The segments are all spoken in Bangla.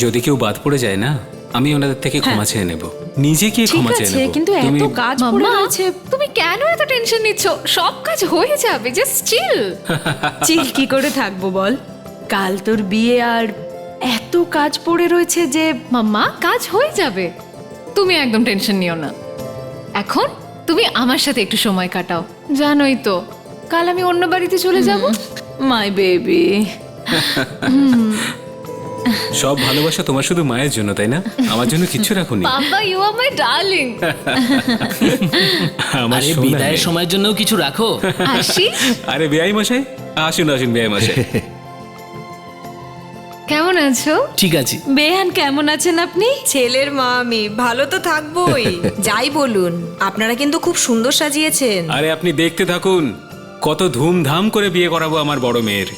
যদি কেউ বাদ পড়ে যায় না, আমি ওনাদের থেকে ক্ষমা চেয়ে নেব, নিজে গিয়ে ক্ষমা চেয়ে নেব। কিন্তু এত কাজ পড়ে রয়েছে, তুমি কেন এত টেনশন নিচ্ছ? সব কাজ হয়ে যাবে, জাস্ট চিল। চিল কি করে থাকবো বল? কাল তোর বিয়ে আর এত কাজ পড়ে রয়েছে যে মাম্মা, কাজ হয়ে যাবে, তুমি একদম টেনশন নিও না। এখন তুমি আমার সাথে একটু সময় কাটাও, জানোই তো কাল আমি অন্য বাড়িতে চলে যাব। My baby. সব ভালোবাসা তোমার শুধু মায়ের জন্য, তাই না? আমার জন্য কিচ্ছু রাখুনি। বাবা, ইউ আর মাই ডার্লিং। আমার আরে সোনা বিদায়ের মেয়ে। সময়ের জন্যও কিছু রাখো। আসি। আরে বেয়াই মশাই, আসুন আসুন বেয়াই মশাই। কেমন আছো? ঠিক আছে। বেহান কেমন আছেন আপনি? ছেলের মা আমি ভালো তো থাকবোই। যাই বলুন, আপনারা কিন্তু খুব সুন্দর সাজিয়েছেন। আরে আপনি দেখতে থাকুন, কত ধুমধাম করে বিয়ে করাবো আমার বড় মেয়ের।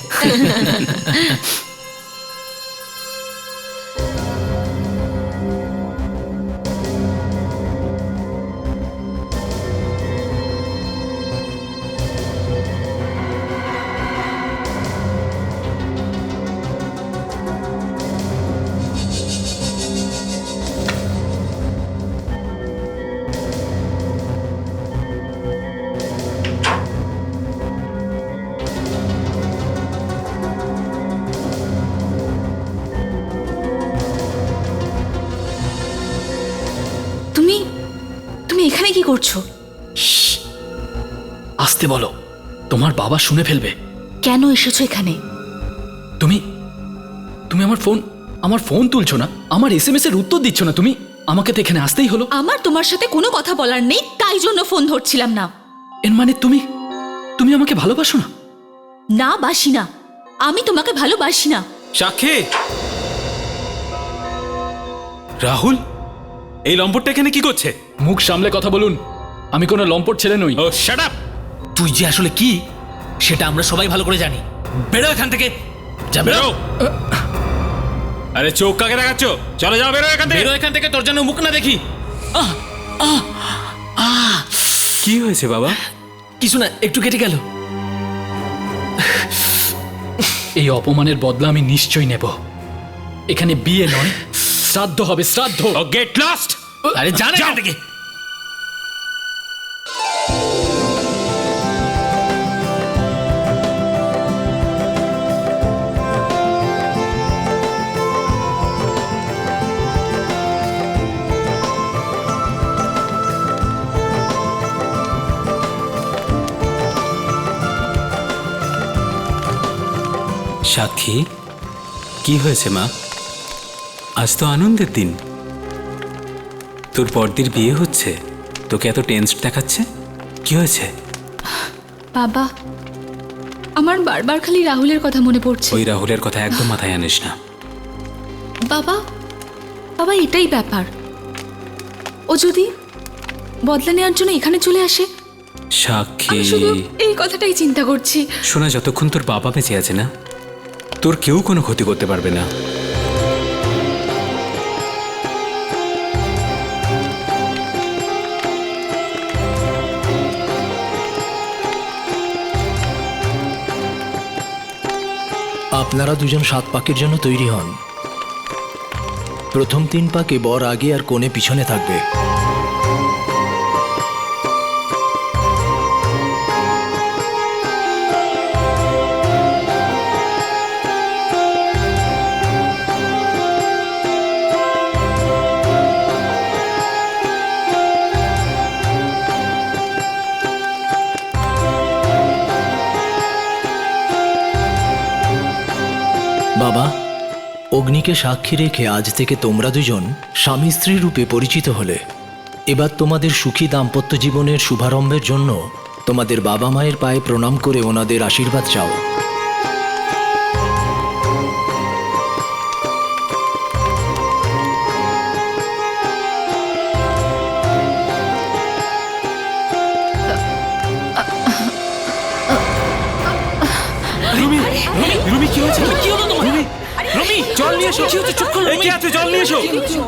তুমি তুমি এখানে কি করছো? আসতে বলো, তোমার বাবা শুনে ফেলবে। কেন এসেছো এখানে? তুমি তুমি আমার ফোন তুলছো না, আমার এসএমএস এর উত্তর দিচ্ছ না। তুমি আমাকে তো এখানে আসতেই হলো। আমার তোমার সাথে কোনো কথা বলার নেই, তাই জন্য ফোন ধরছিলাম না। এর মানে তুমি আমাকে ভালোবাসো না? না, বাসি না। আমি তোমাকে ভালোবাসি না। সাক্ষী, রাহুল এই লম্পটটা এখানে কি করছে? মুখ সামলে কথা বলুন, আমি কোনো লম্পট ছেলে নই। ও শাট আপ! তুই যে আসলে কি সেটা আমরা সবাই ভালো করে জানি। বেরো এখান থেকে, যা বেরো। আরে চোখ কাকে দেখাচ্ছ? চলো যাও, বেরো এখান থেকে। বেরো এখান থেকে, তোর জন্য মুখ না দেখি। কি হয়েছে বাবা? কিছু না, একটু কেটে গেল। এই অপমানের বদলা আমি নিশ্চয়ই নেব। এখানে বিয়ে নয়, শ্রাদ্ধ হবে, শ্রাদ্ধ। ও গেট লস্ট! আরে জানা এখান থেকে। সাক্ষী, কি হয়েছে মা? আজ তো আনন্দের দিন, তোর পরদির বিয়ে হচ্ছে, তোকে এত টেনসড দেখাচ্ছে, কি হয়েছে? বাবা, আমার বারবার খালি রাহুলের কথা মনে পড়ছে। ওই রাহুলের কথা একদম মাথায় আনিস না। বাবা, বাবা, এটাই ব্যাপার। ও যদি বদলা নেওয়ার জন্য এখানে চলে আসে, সাক্ষী, আমি শুধু এই কথাটাই চিন্তা করছি। শোনা, যতক্ষণ তোর বাবা বেঁচে আছে না, তোর কেউ কোনো ক্ষতি করতে পারবে না। আপনারা দুজন 7 পাকের জন্য তৈরি হন। প্রথম 3 পাকে বর আগে আর কনে পিছনে থাকবে। বাবা, অগ্নিকে সাক্ষী রেখে আজ থেকে তোমরা দুজন স্বামী স্ত্রী রূপে পরিচিত হলে। এবার তোমাদের সুখী দাম্পত্য জীবনের শুভারম্ভের জন্য তোমাদের বাবা মায়ের পায়ে প্রণাম করে ওনাদের আশীর্বাদ চাও। রুমি, কি হয়েছে? কি হলো তোমার? রুমি, জল নিয়ে এসো। কি হচ্ছে? চুপ করো, এই, কি আছে? জল নিয়ে এসো।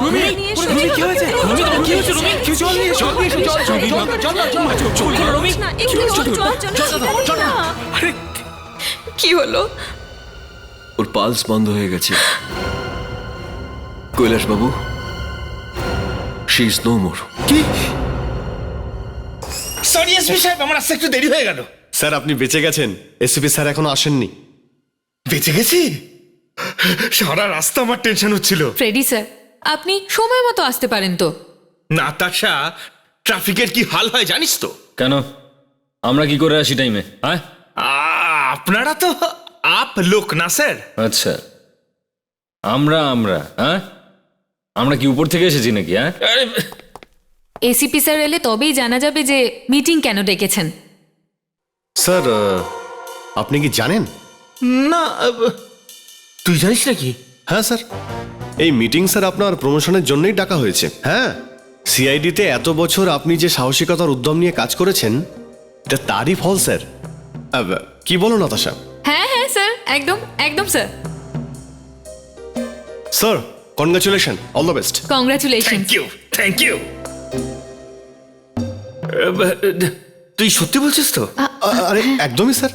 রুমি, রুমি, কি হয়েছে? রুমি, তোমার কি হয়েছে? রুমি, কি জল নিয়ে এসো। চুপ করো রুমি। আরে কি হলো? ওর পালস বন্ধ হয়ে গেছে। কৈলাসবাবু, শি ইজ নো মোর। কি? সরি এসপি সাহেব, আমার আসতে একটু দেরি হয়ে গেল। স্যার আপনি বেঁচে গেছেন, এসপি স্যার এখনো আসেননি। বেঁচে গেছি? সারা রাস্তা আমার টেনশন হচ্ছিল। ফ্রেডি স্যার, আপনি সময় মতো আসতে পারেন তো? নাতাশা, ট্রাফিকের কি হাল হয় জানিস তো? কেন আমরা কি করে আসি টাইমে? হ্যাঁ, আপনারা তো আপ লোক না স্যার। আচ্ছা, আমরা হ্যাঁ, আমরা কি উপর থেকে এসেছি নাকি? হ্যাঁ, এসিপি স্যার এলে তবেই জানা যাবে যে মিটিং কেন ডেকেছেন। স্যার আপনি কি জানেন? না, তুই জানিস নাকি? হ্যাঁ স্যার, এই মিটিং স্যার আপনার প্রমোশনের জন্যই ডাকা হয়েছে। হ্যাঁ, সিআইডিতে এত বছর আপনি যে সাহসিকতার উদ্যম নিয়ে কাজ করেছেন, এটা তারই ফল স্যার। কি বলো নাতাশা? হ্যাঁ হ্যাঁ স্যার, একদম একদম sir. Sir congratulation, all the best. Congratulation. Thank you. তুই সত্যি বলছিস তো? আরে একদমই স্যার।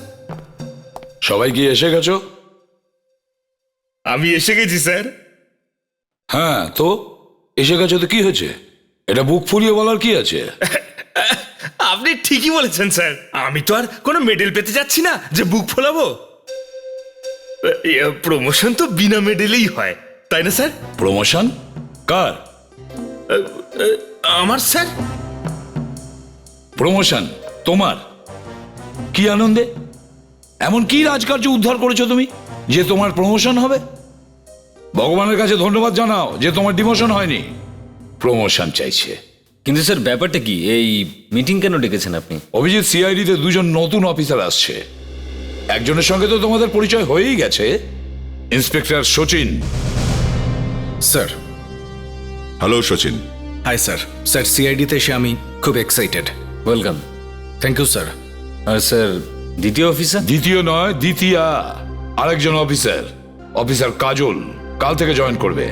সবাই কি এসে গেছো? আমি এসে গেছি স্যার। হ্যাঁ, তো এসে গেছো তো কি হয়েছে? এটা বুক ফুলিয়ে বলার কি আছে? আপনি ঠিকই বলেছেন স্যার, আমি তো আর কোনো মেডেল পেতে যাচ্ছি না যে বুক ফোলাবো। প্রমোশন তো বিনা মেডেলেই হয়, তাই না স্যার? প্রমোশন কার? আমার স্যার। প্রমোশন তোমার? কি আনন্দে? এমন কি রাজকার্য উদ্ধার করেছো তুমি যে তোমার প্রমোশন হবে? ভগবানের কাছে ধন্যবাদ জানাও যে তোমার ডিমোশন হয়নি, প্রমোশন চাইছে। কিন্তু স্যার ব্যাপারটা কি? এই মিটিং কেন ডেকেছেন আপনি? অভিজিৎ, সিআইডিতে দুজন নতুন অফিসার আসছে। একজনের সঙ্গে তো তোমাদের পরিচয় হয়েই গেছে, inspector Sachin. Sir. Hello Sachin. Hi sir. Sir সিআইডিতে এসে আমি খুব excited. Welcome. Thank you sir. আর স্যার দ্বিতীয় অফিসার? দ্বিতীয় নয়, দ্বিতীয়া। আরেকজন অফিসার, অফিসার কাজল, কাল থেকে জয়েন করবে।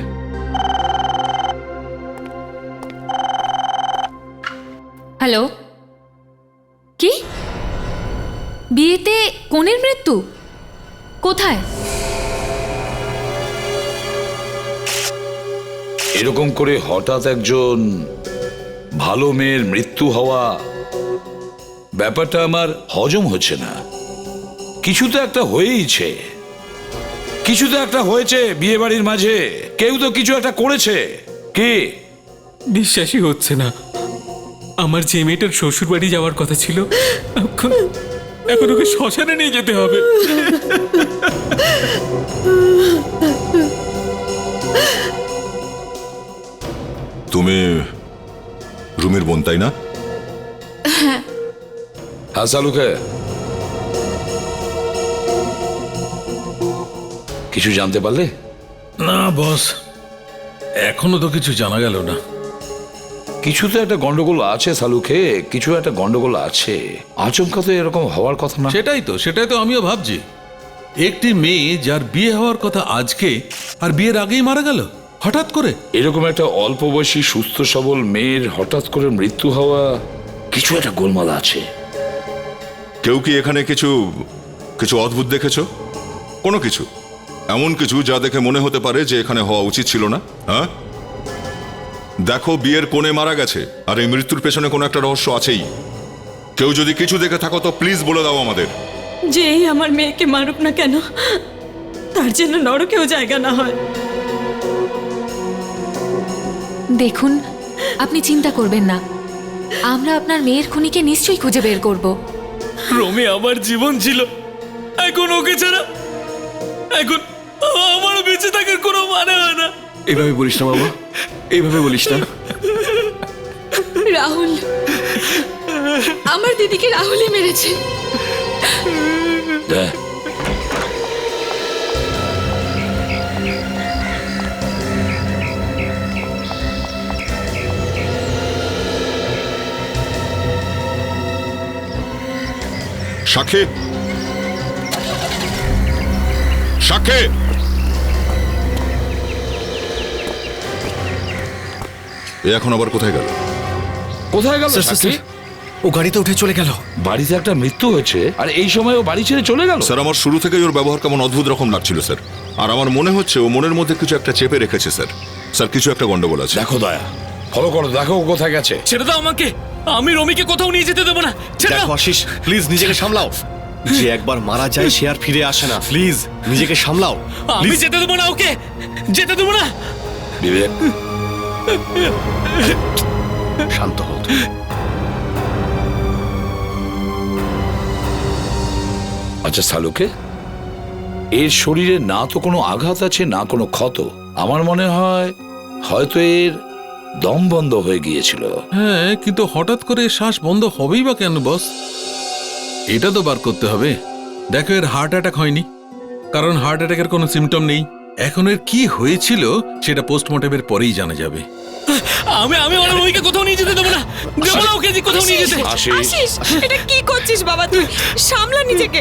হ্যালো, কি? বিয়েতে কনের মৃত্যু? কোথায়? এরকম করে হঠাৎ একজন ভালো মেয়ের মৃত্যু হওয়া, ব্যাপারটা আমার হজম হচ্ছে না। কিছু তো একটা হয়েইছে, কিছু তো একটা হয়েছে বিয়ে বাড়ির মাঝে। কেউ তো কিছু একটা করেছে। কে? বিশ্বাসই হচ্ছে না, আমার যে মেয়েটার শ্বশুর বাড়ি যাওয়ার কথা ছিল, এখন ওকে শ্মশানে নিয়ে যেতে হবে। তুমি রুমির বোন তাই না? হ্যাঁ সালুকে, কিছু জানতে পারলে? না বস, এখনো তো কিছু জানা গেল না। কিছু তো একটা গন্ডগোল আছে সালুকে, কিছু একটা গন্ডগোল আছে। আচমকা তো এরকম হওয়ার কথা না। সেটাই তো আমিও ভাবছি। একটি মেয়ে যার বিয়ে হওয়ার কথা আজকে, আর বিয়ের আগেই মারা গেল হঠাৎ করে। এরকম একটা অল্প বয়সী সুস্থ সবল মেয়ের হঠাৎ করে মৃত্যু হওয়া, কিছু একটা গোলমাল আছে। কেউ কি এখানে কিছু কিছু অদ্ভুত দেখেছো? কোনো কিছু এমন কিছু যা দেখে মনে হতে পারে যে এখানে হওয়া উচিত ছিল না? হ্যাঁ, দেখো বিয়ের কোণে মারা গেছে, আর এই মৃত্যুর পেছনে কোনো একটা রহস্য আছেই। কেউ যদি কিছু দেখে থাকো তো প্লিজ বলে দাও আমাদের। যেই আমার মেয়েকে মারুক না কেন, তার জন্য নরকেও জায়গা না হয়। দেখুন, আপনি চিন্তা করবেন না, আমরা আপনার মেয়ের খুনিকে নিশ্চয়ই খুঁজে বের করব। রমি আমার জীবন ছিল, এখন ওকে ছাড়া এখন আমারও বেঁচে থাকার কোনো মানে হয় না। এইভাবে বলিস না বাবা, এইভাবে বলিস না। রাহুল, আমার দিদিকে রাহুলই মেরেছে। সাক্ষী, সাক্ষী, এ এখন আবার কোথায় গেল? কোথায় গেল? ও গাড়িতে উঠে চলে গেল। বাড়িতে একটা মৃত্যু হয়েছে আর এই সময় ও বাড়ি ছেড়ে চলে গেল? স্যার আমার শুরু থেকেই ওর ব্যবহার কেমন অদ্ভুত রকম লাগছিল স্যার, আর আমার মনে হচ্ছে ও মনের মধ্যে কিছু একটা চেপে রেখেছে স্যার। স্যার কিছু একটা গন্ডগোল আছে। দেখো দয়া, ফলো করো, দেখো ও কোথায় গেছে। ছেড়ে দাও আমাকে, আমি রমিকে কোথাও নিয়ে যেতে দেবো না। ছেড়ে দাও। দেখো আশিস, প্লিজ নিজেকে সামলাও। যে একবার মারা যায় সে আর ফিরে আসে না। প্লিজ নিজেকে সামলাও। আমি যেতে দেবো না, ওকে যেতে দেবো না। বিবেক, শান্ত হও। আচ্ছা সালুকে, এর শরীরে না তো কোনো আঘাত আছে, না কোনো ক্ষত। আমার মনে হয় হয়তো এর দম বন্ধ হয়ে গিয়েছিল। হ্যাঁ, কিন্তু হঠাৎ করে শ্বাস বন্ধ হবেই বা কেন বস? এটা তো বার করতে হবে। দেখো, এর হার্ট অ্যাটাক হয়নি, কারণ হার্ট অ্যাটাকের কোনো সিমটম নেই। এখন এর কি হয়েছিল সেটা পোস্টমর্টমের পরেই জানা যাবে। আমি আমার রমিকে কোথাও নিয়ে যেতে দেবো না। দেবো না ওকে, কোথাও নিয়ে যেতে। আশিস, এটা কি করছিস বাবা? তুই সামলা নিজেকে।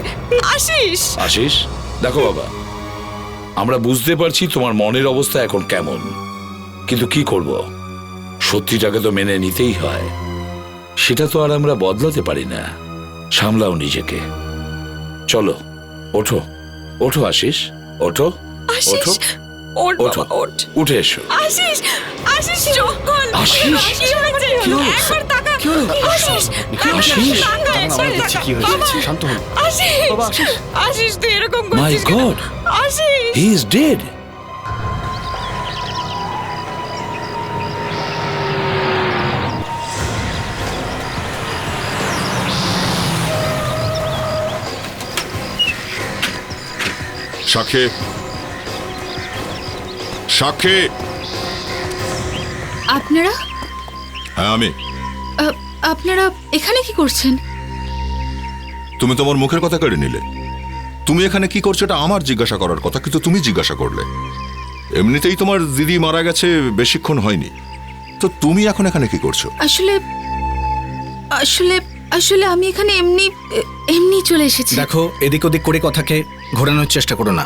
আশিস, আশিস, দেখো বাবা, আমরা বুঝতে পারছি তোমার মনের অবস্থা এখন কেমন, কিন্তু কি করব, সত্যিটাকে তো মেনে নিতেই হয়। সেটা তো আর আমরা বদলাতে পারি না। সামলাও নিজেকে। চলো, ওঠো ওঠো আশিস, ওঠো ওঠো ওঠ ওঠো, বাবা, ওঠ। উঠে এসো। আশিস, আশিস চোখ খোল। আশিস, কি হয়েছে? একবার তাকা। আশিস, আশিস, তাকা, একবার তাকা। কি হয়েছে? শান্ত হন। আশিস, আশিস তুই এরকম মাই করছিস কেন? God, Ashish, he is dead. সাক্ষী, সাক্ষী। আপনারা হ্যাঁ আমি। আপনারা এখানে কি করছেন? তুমি তোমার মুখের কথা কেড়ে নিলে। তুমি এখানে কি করছো এটা আমার জিজ্ঞাসা করার কথা, কিন্তু তুমি জিজ্ঞাসা করলে। এমনিতেই তোমার দিদি মারা গেছে, বেশিক্ষণ হয়নি, তো তুমি এখন এখানে কি করছো? আসলে আসলে আসলে আমি এখানে এমনি এমনি চলে এসেছি। দেখো, এদিক ওদিক করে কথাকে ঘোরানোর চেষ্টা করো না।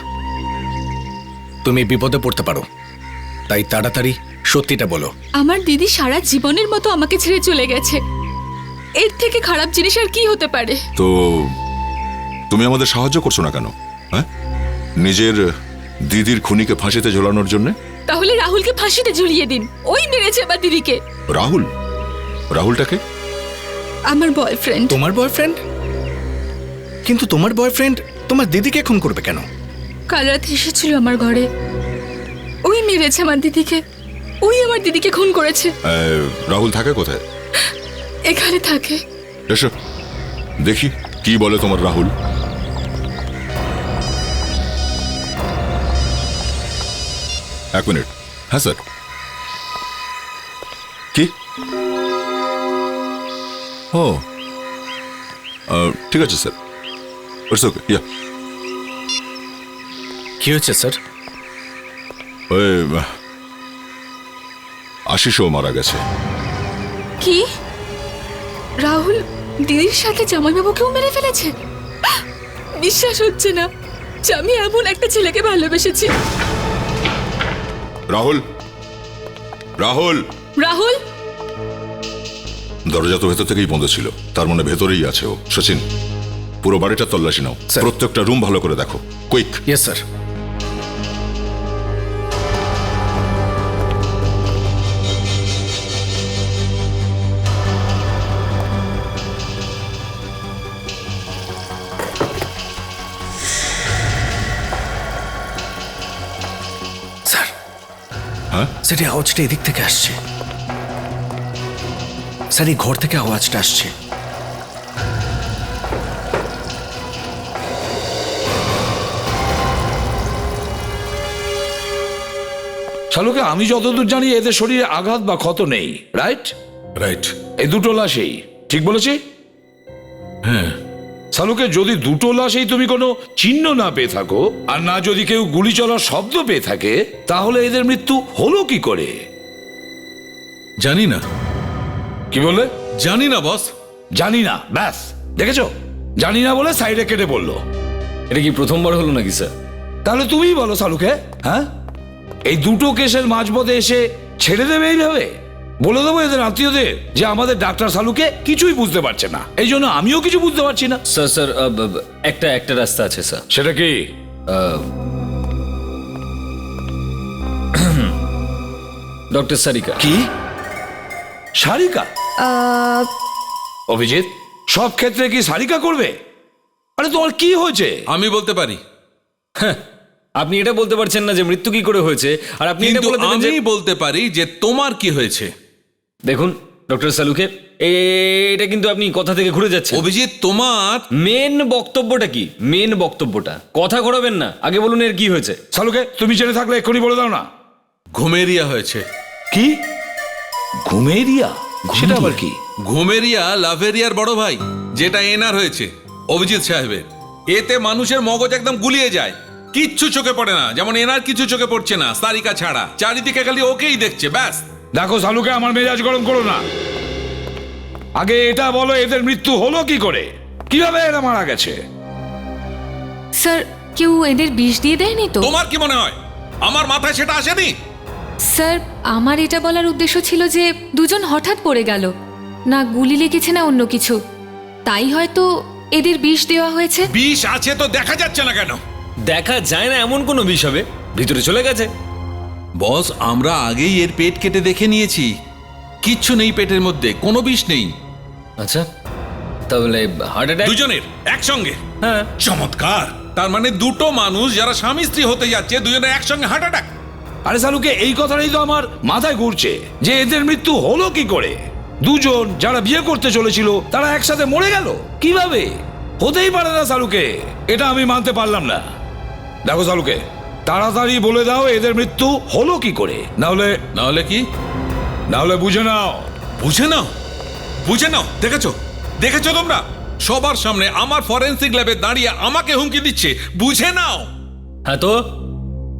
তুমি বিপদে পড়তে পারো, তাই তাড়াতাড়ি সত্যিটা বলো। আমার দিদি সারা জীবনের মতো আমাকে ছেড়ে চলে গেছে। এর থেকে খারাপ জিনিস আর কি হতে পারে? তো তুমি আমাদের সাহায্য করছো না কেন? হ্যাঁ, নিজের দিদির খুনিকে ফাঁসিতে ঝোলানোর জন্য? তাহলে রাহুলকে ফাঁসিতে ঝুলিয়ে দিন, ওই মেরেছে আমার দিদিকে। রাহুল? রাহুলটাকে? আমার বয়ফ্রেন্ড। তোমার বয়ফ্রেন্ড? কিন্তু তোমার বয়ফ্রেন্ড তোমার দিদিকে খুন করবে কেন? কাল রাতে এসেছিল আমার ঘরে, ওই মেরেছে আমার দিদিকে, ওই আমার দিদিকে খুন করেছে। রাহুল থাকে কোথায়? এখানে থাকে। এসো দেখি কি বলে তোমার রাহুল। এক মিনিট। হ্যাঁ স্যার। কি? ও ঠিক আছে স্যার, ইটস ওকে। ইয়া, কি হয়েছে স্যার? ওই আশিসও মারা গেছে। কি? রাহুল দিদির সাথে জামাইবাবুকেও মেরে ফেলেছে? বিশ্বাস হচ্ছে না যে আমি এমন একটা ছেলেকে ভালোবেসেছি। রাহুল, রাহুল, রাহুল! দরজা তো ভেতর থেকেই বন্ধ ছিল, তার মানে ভেতরেই আছে ও। সচিন, পুরো বাড়িটা তল্লাশি নাও, প্রত্যেকটা রুম ভালো করে দেখো। কুইক। Yes sir. স্যার, হ্যাঁ স্যার, এই আওয়াজটা এদিক থেকে আসছে। স্যার, এই ঘর থেকে আওয়াজটা আসছে। শালুকে, আমি যতদূর জানি এদের শরীরে আঘাত বা ক্ষত নেই, রাইট? রাইট। এই দুটো লাশেই, ঠিক বলেছি? হ্যাঁ। শালুকে, যদি দুটো লাশেই তুমি কোনো চিহ্ন না পেয়ে থাকো, আর না যদি কেউ গুলি চলার শব্দ পেয়ে থাকে, তাহলে এদের মৃত্যু হলো কি করে? জানি না। কি বললে? জানি না বস। জানি না, ব্যাস, দেখেছো? জানি না বলে সাইডে কেটে বললো। এটা কি প্রথমবার হলো নাকি স্যার? তাহলে তুমিই বলো শালুকে, হ্যাঁ? এই দুটো কেসের মাঝপথে এসে ছেড়ে দেবে এইভাবে? বলে দেবো এদের আত্মীয়দের যে আমাদের ডাক্তার শালুকে কিছুই বুঝতে পারছে না, এই জন্য আমিও কিছু বুঝতে পারছি না। স্যার একটা রাস্তা আছে স্যার। সেটা কি? ডক্টর সারিকা। কি সারিকা? অভিজিৎ, সব ক্ষেত্রে কি সারিকা করবে? আরে তোমার কি হয়েছে? আমি বলতে পারি। হ্যাঁ, আপনি এটা বলতে পারছেন না যে মৃত্যু কি করে হয়েছে, আর আপনি এটা কিন্তু বলে দেবেন যে আমি বলতে পারি যে তোমার কি হয়েছে। দেখুন ডক্টর সালুকে, এটা কিন্তু আপনি কথা থেকে ঘুরে যাচ্ছেন। অভিজিৎ, তোমার মেন বক্তব্যটা কি? মেন বক্তব্যটা কথা ঘোরাবেন না, আগে বলুন এর কি হয়েছে। সালুকে, তুমি জেনে থাকলে এক্ষুনি বলে দাও না। ঘুমেরিয়া হয়েছে। কি ঘুমেরিয়া? সেটা আবার কি? ঘুমেরিয়া লাভেরিয়ার বড় ভাই, যেটা এনার হয়েছে অভিজিৎ সাহেবের। এতে মানুষের মগজ একদম গুলিয়ে যায়, কিচ্ছু চোখে পড়ে না। যেমন এনার কিছু চোখে পড়ছে না, সারিকা ছাড়া। চারিদিকে খালি ওকেই দেখছে, ব্যাস। দেখো সালুকে, আমার মেজাজ গরম করো না। আগে এটা বলো, এদের মৃত্যু হলো কি করে? কিভাবে এরা মারা গেছে? স্যার, কেউ এদের বিষ দিয়ে দেয়নি তো? তোমার কি মনে হয় আমার মাথায় সেটা আসেনি? স্যার, আমার এটা বলার উদ্দেশ্য ছিল যে দুজন হঠাৎ পড়ে গেল, না গুলি লেগেছে না অন্য কিছু, তাই হয়তো এদের বিষ দেওয়া হয়েছে। বিষ আছে তো দেখা যাচ্ছে না কেন? দেখা যায় না এমন কোনো বিষ হবে, ভিতরে চলে গেছে। বস, আমরা আগেই এর পেট কেটে দেখে নিয়েছি, কিচ্ছু নেই পেটের মধ্যে, কোনো বিষ নেই। আচ্ছা, তাহলে হার্ট অ্যাটাক দুজনের একসঙ্গে? হ্যাঁ। চমৎকার। তার মানে দুটো মানুষ যারা স্বামী স্ত্রী হতে যাচ্ছে, দুজনের একসঙ্গে হার্ট অ্যাটাক। আরে সালুকে, এই কথাটাই তো আমার মাথায় ঘুরছে যে এদের মৃত্যু হলো কি করে। দুজন যারা বিয়ে করতে চলেছিল তারা একসাথে মরে গেল কিভাবে? হতেই পারে না সালুকে, এটা আমি মানতে পারলাম না। দেখো সালুকে, তাড়াতাড়ি বলে দাও এদের মৃত্যু হলো কি করে, নাহলে কি? নাহলে বুঝে নাও। বুঝে নাও? বুঝে নাও? দেখেছো দেখেছো তোমরা? সবার সামনে আমার ফরেনসিক ল্যাবে দাঁড়িয়ে আমাকে হুমকি দিচ্ছে, বুঝে নাও। হ্যাঁ তো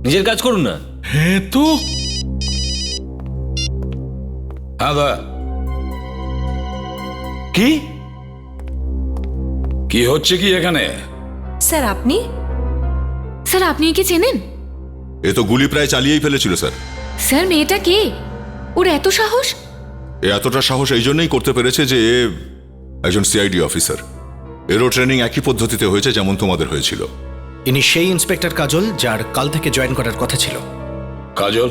নিজের কাজ করুন না। হ্যাঁ তো। হ্যাঁ, কি কি হচ্ছে কি এখানে? স্যার আপনি? স্যার, আপনি কি চেনেন? এ তো গুলি প্রায় চালিয়েই ফেলেছিল স্যার। স্যার, মেয়েটা কে? ওর এত সাহস? এ এতটা সাহস এই জন্যই করতে পেরেছে যে এ একজন সিআইডি অফিসার। এরও ট্রেনিং একই পদ্ধতিতে হয়েছে যেমন তোমাদের হয়েছিল। ইনি সেই ইন্সপেক্টর কাজল যার কাল থেকে জয়েন করার কথা ছিল। কাজল,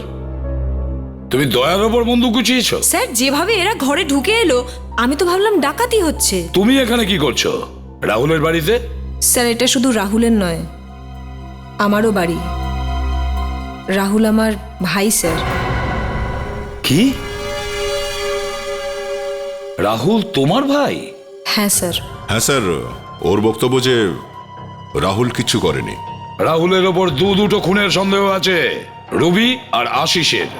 তুমি দয়ার ওপর বন্দুক গুছিয়েছো? স্যার, যেভাবে এরা ঘরে ঢুকে এলো আমি তো ভাবলাম ডাকাতি হচ্ছে। তুমি এখানে কি করছো? রাহুলের বাড়িতে? স্যার, এটা শুধু রাহুলের নয়, আমারও বাড়ি। রাহুল আমার ভাই স্যার। কি? রাহুল তোমার ভাই? হ্যাঁ স্যার। হ্যাঁ স্যার, ওর বক্তব্য যে রাহুল কিচ্ছু করেনি। রাহুলের ওপর দুটো খুনের সন্দেহ আছে, রবি আর আশিসের।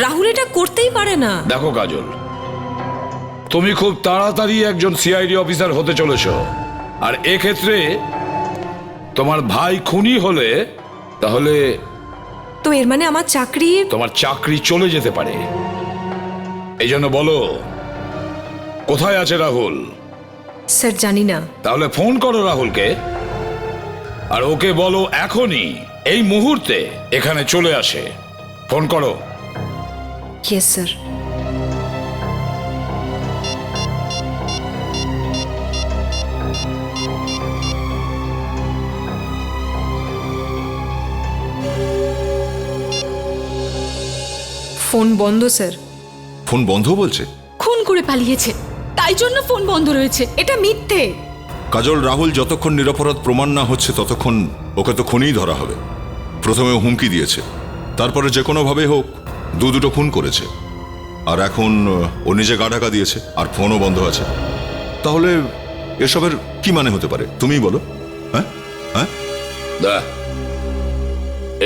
রাহুল এটা করতেই পারে না। দেখো কাজল, তুমি খুব তাড়াতাড়ি একজন সিআইডি অফিসার হতে চলেছো, আর এক্ষেত্রে তোমার ভাই খুনি হলে তাহলে তো এর মানে আমার চাকরি? তোমার চাকরি চলে যেতে পারে। এই জন্য বলো, কোথায় আছে রাহুল? স্যার জানি না। তাহলে ফোন করো রাহুলকে, আর ওকে বলো এখনই এই মুহূর্তে এখানে চলে আসে। ফোন করো। Yes sir. ফোন বন্ধ স্যার। ফোন বন্ধ বলছে? খুন করে পালিয়েছে, তাই জন্য ফোন বন্ধ রয়েছে। এটা মিথ্যে। কাজল, রাহুল যতক্ষণ নিরপরাধ প্রমাণ না হচ্ছে ততক্ষণ ওকে তো খুনেই ধরা হবে। প্রথমে ও হুমকি দিয়েছে, তারপরে যে কোনোভাবে হোক দুটো খুন করেছে, আর এখন ও নিজে গা ঢাকা দিয়েছে, আর ফোনও বন্ধ আছে। তাহলে এসবের কি মানে হতে পারে তুমিই বলো? হ্যাঁ হ্যাঁ,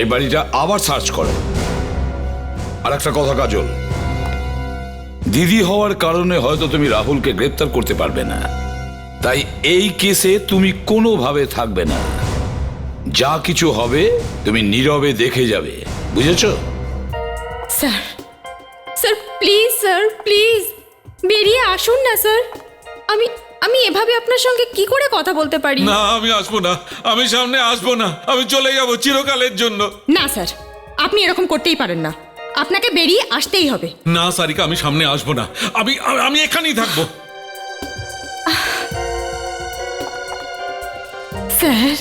এই বাড়িটা আবার সার্চ করো। আর একটা কথা কাজল, দিদি হওয়ার কারণে হয়তো তুমি রাহুলকে গ্রেপ্তার করতে পারবে না, তাই এই কেসে তুমি কোনোভাবে থাকবে না। যা কিছু হবে তুমি নীরবে দেখে যাবে, বুঝেছো? Sir, sir please, sir please বেরিয়ে আসুন না স্যার। আমি এভাবে আপনার সঙ্গে কি করে কথা বলতে পারি? না, আমি আসবো না, আমি সামনে আসবো না, আমি চলে যাব চিরকালের জন্য। না স্যার, আপনি এরকম করতেই পারেন না, আপনাকে বেরিয়ে আসতেই হবে। না সারিকা, আমি সামনে আসবো না, আমি এখানেই থাকবো। স্যার,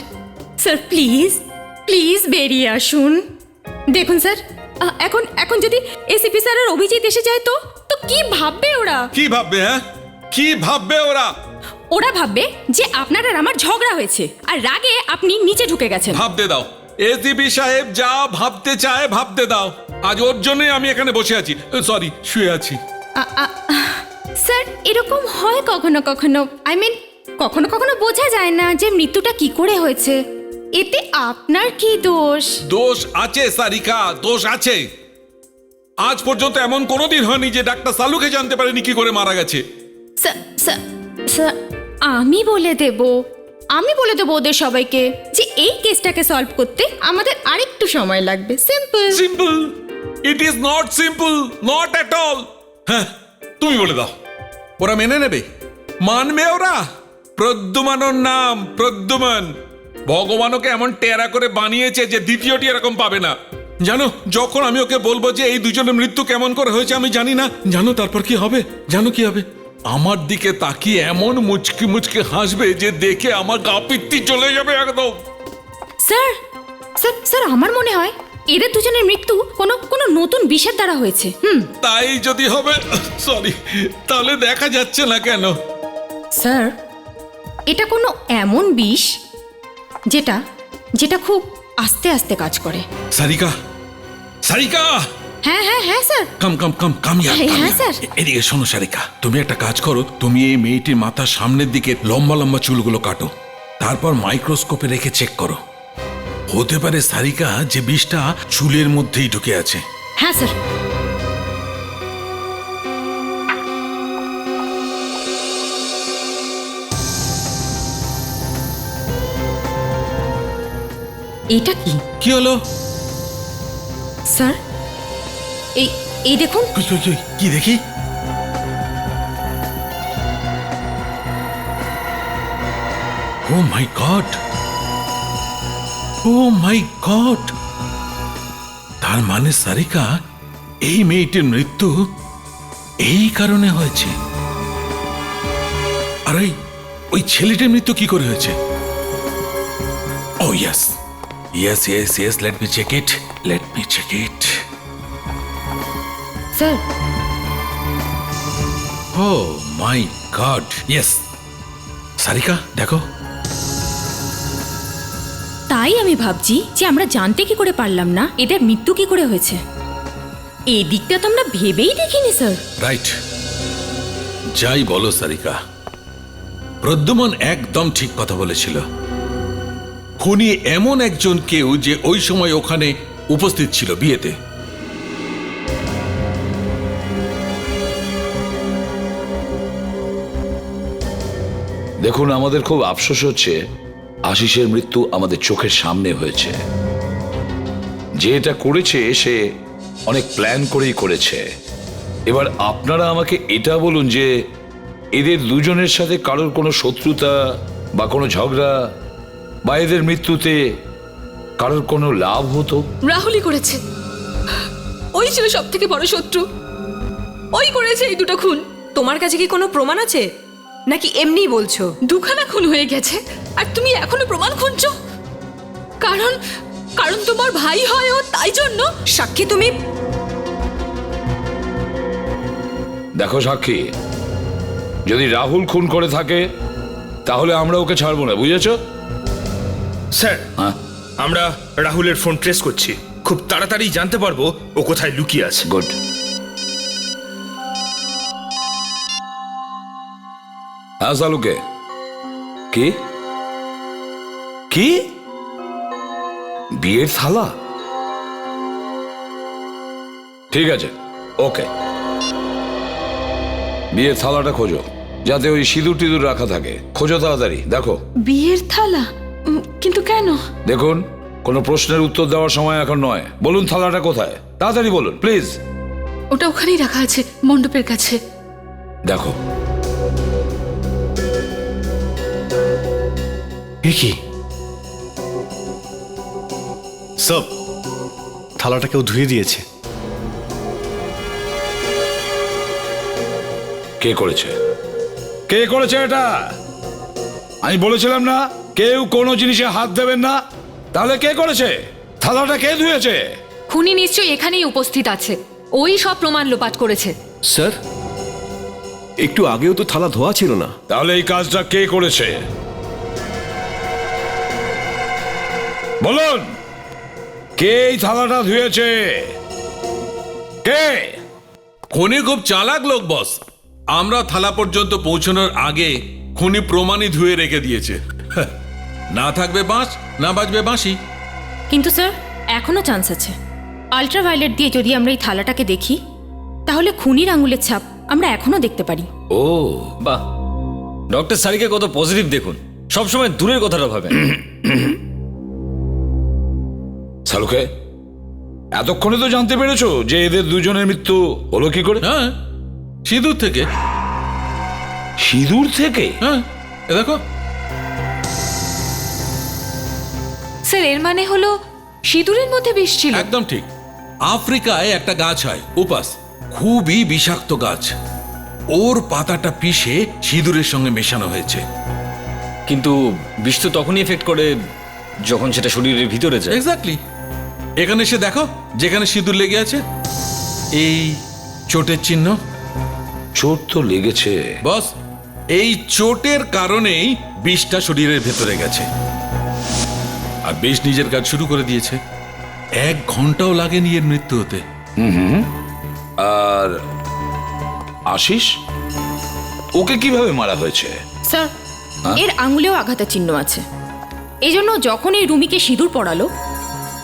স্যার প্লিজ প্লিজ বেরিয়ে আসুন। দেখুন স্যার, এখন এখন যদি এসিপি স্যার আর অভিজিৎ এসে যায় তো তো কি ভাববে ওরা? কি ভাববে? হ্যাঁ, কি ভাববে ওরা? ওরা ভাববে যে আপনার আর আমার ঝগড়া হয়েছে আর রাগে আপনি নিচে ঢুকে গেছেন। ভাবতে দাও, এসিপি সাহেব যা ভাবতে চায় ভাবতে দাও। আজ ওর জন্যই আমি এখানে বসে আছি, সরি শুয়ে আছি। স্যার এরকম হয় কখনো কখনো, আই মিন কখনো কখনো বোঝা যায় না যে মৃত্যুটা কি করে হয়েছে। এতে আপনার কি দোষ? দোষ আছে সারিকা, দোষ আছে। আজ পর্যন্ত এমন কোনোদিন হয়নি যে ডাক্তার সালুকে জানতে পারেনি কি করে মারা গেছে। স্যার আমি বলে দেব ওদের সবাইকে যে এই কেসটাকে সলভ করতে আমাদের আরেকটু সময় লাগবে। Simple simple? It is not simple, not at all. হ্যাঁ, তুমি বলে দাও, ওরা মেনে নেবে? মানবে ওরা? প্রদ্যুমানোর নাম প্রদ্যুমান, ভগবান ওকে এমন টেরা করে বানিয়েছে যে দ্বিতীয়টি এরকম পাবে না। জানো, যখন আমি ওকে বলবো যে এই দুজনের মৃত্যু কেমন করে হয়েছে আমি জানি না, জানো তারপর কি হবে? জানো কি হবে? আমার দিকে তাকিয়ে এমন মুচকি মুচকি হাসবে যে দেখে আমার গা পিত্তি চলে যাবে একদম। স্যার স্যার স্যার আমার মনে হয় এদের দুজনের মৃত্যু কোনো নতুন বিষের দ্বারা হয়েছে। তাই যদি হবে, সরি, তাহলে দেখা যাচ্ছে না কেন? স্যার এটা কোনো এমন বিষ যেটা যেটা খুব আস্তে আস্তে কাজ করে। সারিকা, সারিকা! হ্যাঁ হ্যাঁ হ্যাঁ স্যার। কাম হ্যাঁ স্যার। এদিকে শোনো সারিকা, তুমি একটা কাজ করো, তুমি এই মেয়েটির মাথার সামনের দিকে লম্বা লম্বা চুলগুলো কাটো, তারপর মাইক্রোস্কোপে রেখে চেক করো। হতে পারে সারিকা যে বিষটা চুলের মধ্যেই ঢুকে আছে। হ্যাঁ স্যার। এটা কি? কি হলো স্যার? এই দেখুন। কি দেখি? ও my god, O my god! তার মানে সারিকা, এই মেয়েটির মৃত্যু এই কারণে হয়েছে। আর ওই ছেলেটির মৃত্যু কি করে হয়েছে? Oh yes yes yes yes, let me check it, let me check it. Sir, oh my god, yes. Sarika দেখো। তাই আমি ভাবছি যে আমরা জানতে কি করে পারলাম না এদের মৃত্যু কি করে হয়েছে। এই দিকটা তো আমরা ভেবেই দেখিনি স্যার। রাইট, যাই বলো সারিকা, প্রদ্যুমন একদম ঠিক কথা বলেছিল। খুনি এমন একজন কেউ যে ওই সময় ওখানে উপস্থিত ছিল বিয়েতে। দেখুন, আমাদের খুব আফসোস হচ্ছে আশিসের মৃত্যু আমাদের চোখের সামনে হয়েছে। যে এটা করেছে সে অনেক প্ল্যান করেই করেছে। এবার আপনারা আমাকে এটা বলুন যে এদের দুজনের সাথে কারোর কোনো শত্রুতা বা কোনো ঝগড়া বা এদের মৃত্যুতে কারোর কোনো লাভ হতো? রাহুলই করেছে, ওই ছিল সব থেকে বড় শত্রু, ওই করেছে এই দুটো খুন। তোমার কাছে কি কোনো প্রমাণ আছে নাকি এমনি বলছো? দুখানা খুন হয়ে গেছে আর তুমি এখনো প্রমাণ খুঁজছো? কারণ কারণ তোমার ভাই হয় ও, তাই জন্য। সাক্ষী তুমি? দেখো সাক্ষী, যদি রাহুল খুন করে থাকে তাহলে আমরা ওকে ছাড়বো না, বুঝেছো? স্যার, আমরা রাহুলের ফোন ট্রেস করছি, খুব তাড়াতাড়ি জানতে পারবো ও কোথায় লুকিয়ে আছে। গুড। হ্যাঁ সালুকে, কি কি বিয়ের থালা? ঠিক আছে, ওকে, বিয়ের থালাটা খোঁজো, যাতে ওই সিঁদুর টিঁদুর রাখা থাকে। খোঁজো তাড়াতাড়ি, দেখো। বিয়ের থালা? কিন্তু কেন? দেখুন, কোনো প্রশ্নের উত্তর দেওয়ার সময় এখন নয়। বলুন থালাটা কোথায়, তাড়াতাড়ি বলুন প্লিজ। ওটা ওখানেই রাখা আছে, মণ্ডপের কাছে। দেখো। কি সব থালাটা কেউ ধুয়ে দিয়েছে। কে করেছে? কে করেছে এটা? আমি বলেছিলাম না কেউ কোনো জিনিসে হাত দেবেন না। তাহলে কে করেছে? থালাটা কে ধুয়েছে? খুনি নিশ্চয়ই এখানেই উপস্থিত আছে, ওই সব প্রমাণ লোপাট করেছে। স্যার, একটু আগেও তো থালা ধোয়া ছিল না। তাহলে এই কাজটা কে করেছে বলুন? কে এই থালাটা ধুয়েছে? কে? খুনি খুব চালাক লোক বস। আমরা থালা পর্যন্ত পৌঁছানোর আগে খুনি প্রমাণই ধুয়ে রেখে দিয়েছে। না থাকবে বাঁশ, না বাজবে বাঁশি। কিন্তু স্যার এখনো চান্স আছে। আল্ট্রাভায়োলেট দিয়ে যদি আমরা এই থালাটাকে দেখি, তাহলে খুনির আঙুলের ছাপ আমরা এখনো দেখতে পারি। ও বাহ, ডক্টর সারিকে কত পজিটিভ দেখুন, সবসময় দূরের কথাটা ভাবেন। সালুকে, এতক্ষণে তো জানতে পেরেছো যে এদের দুজনের মৃত্যু হলো কি করে? হ্যাঁ, সিঁদুর থেকে। সিঁদুর থেকে? হ্যাঁ, এ দেখো। স্যার এর মানে হলো সিঁদুরের মধ্যে বিষ ছিল। একদম ঠিক। আফ্রিকায় একটা গাছ হয় উপাস, খুবই বিষাক্ত গাছ। ওর পাতাটা পিষে সিঁদুরের সঙ্গে মেশানো হয়েছে। কিন্তু বিষ তো তখনই এফেক্ট করে যখন সেটা শরীরের ভিতরে যায়। এক্স্যাক্টলি। এখানে এসে দেখো, যেখানে সিঁদুর লেগে আছে এই চোটের চিহ্ন। চোট তো লেগেছে বস, এই চোটের কারণেই বিষটা শরীরের ভেতরে গেছে। আর বিষ নিজের কাজ শুরু করে দিয়েছে। 1 ঘন্টাও লাগেনি এর মৃত্যু হতে। আর আশিস, ওকে কিভাবে মারা হয়েছে? স্যার এর আঙুলেও আঘাতের চিহ্ন আছে। এই জন্য যখন এই রুমিকে সিঁদুর পড়ালো,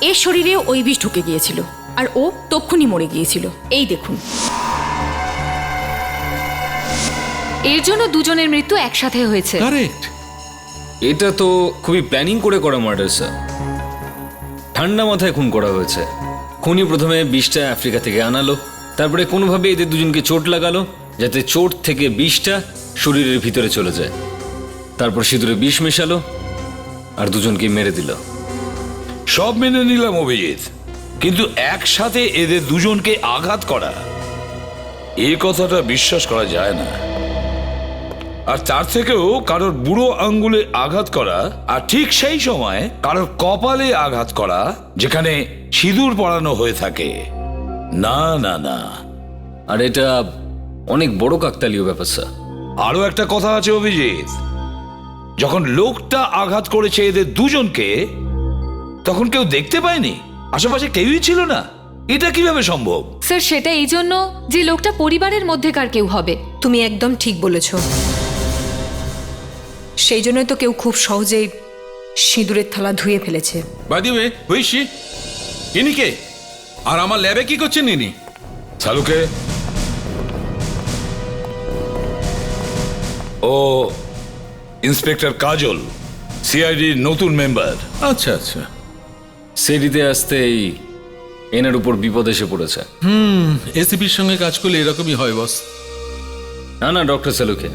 এর শরীরে ওই বিষ ঢুকে গিয়েছিল আর ও তক্ষুনি মরে গিয়েছিল। এই দেখুন। এর জন্য দুজনের মৃত্যু একসাথে হয়েছে। কারেক্ট। এটা তো খুবই প্ল্যানিং করে করা মার্ডার স্যার। ঠান্ডা মাথায় খুন করা হয়েছে। খুনি প্রথমে বিষটা আফ্রিকা থেকে আনালো, তারপরে কোনোভাবে এদের দুজনকে চোট লাগালো যাতে চোট থেকে বিষটা শরীরের ভিতরে চলে যায়। তারপর সিঁদুরে বিষ মেশালো আর দুজনকে মেরে দিল। সব মেনে নিলাম অভিজিৎ, কিন্তু একসাথে এদের দুজনকে আঘাত করা, এই কথাটা বিশ্বাস করা যায় না। আর তার থেকেও কারোর বুড়ো আঙ্গুলে আঘাত করা, আর ঠিক সেই সময় কারোর কপালে আঘাত করা যেখানে সিঁদুর পরানো হয়ে থাকে। না না না। আর এটা অনেক বড় কাকতালীয় ব্যাপার স্যার। আরো একটা কথা আছে অভিজিৎ, যখন লোকটা আঘাত করেছে এদের দুজনকে, তখন কেউ দেখতে পায়নি, আশেপাশে কেউই ছিল না। এটা কিভাবে সম্ভব? স্যার সেটা এই জন্য যে লোকটা পরিবারের মধ্যেকার কেউ হবে। তুমি একদম ঠিক বলেছ। সেই জন্যই তো কেউ খুব সহজেই সিঁদুরের থালা ধুয়ে ফেলেছে। বাই দ্য ওয়ে, হুইশি ইনি কে? আর আমার ল্যাবে কি করছেন ইনি? সালুকে, ও ইন্সপেক্টর কাজল, সিআইডির নতুন মেম্বার। আচ্ছা আচ্ছা। সেরিতে আসতেই এনার উপর বিপদ এসে পড়েছে। এসিপির সঙ্গে কাজ করলে এরকমই হয় বস। না না ডক্টর সালুকে,